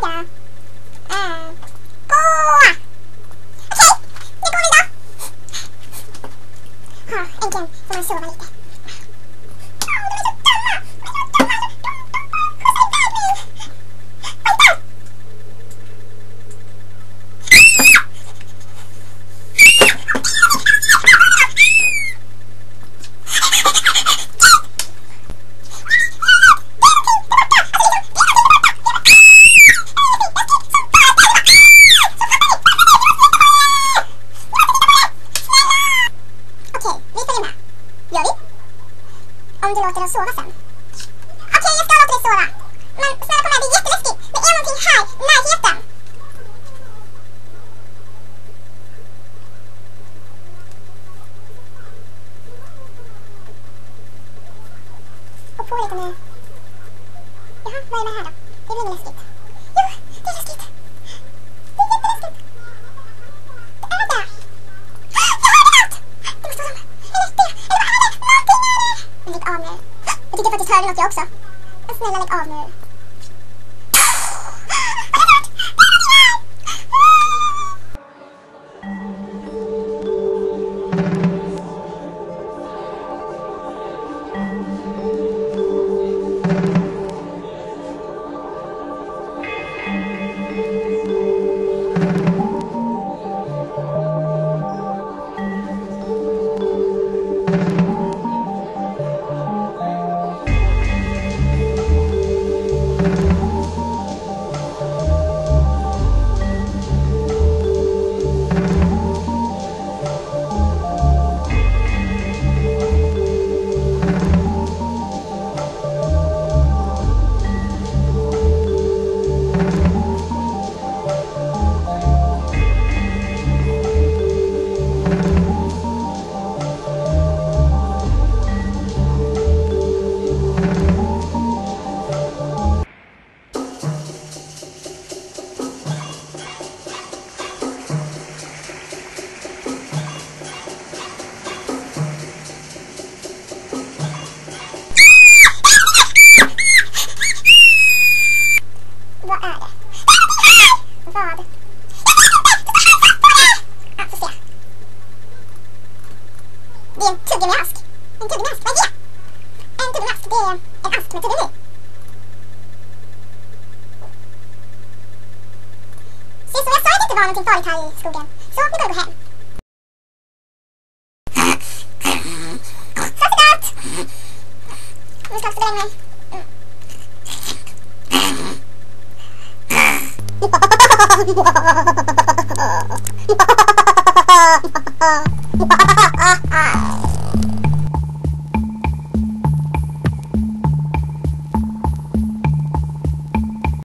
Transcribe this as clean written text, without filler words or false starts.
ja. Gå! Okej, nu går vi då. Ja, äntligen får man sova lite. De är så dumma! Om du låter oss sova sen. Okej, jag ska låta dig sova. Men snälla kom här, det är jätteläskigt. Det är någonting här, i närheten. Och på lite nu. Jaha, vad är det här då? Det blir inget läskigt. Jo, det är läskigt. Det är jätteläskigt. Det är där. Jag hörde något! Det måste vara dem. Eller det. Eller vad är det? Någonting är det! Men lägg av nu. Jag tycker faktiskt hörde något jag också. Men snälla lägg av nu. Vad är det? Vad? Ah, får se. Det är en tuggummi-ask. En tuggummi-ask, vad är det? En tuggummi-ask, det är en ask med tuggummi. Så jag sa att det inte var någonting farligt här i skogen. Så vi börjar gå hem. Så gott! Nu ska också gå längre. Ha ha ha ha!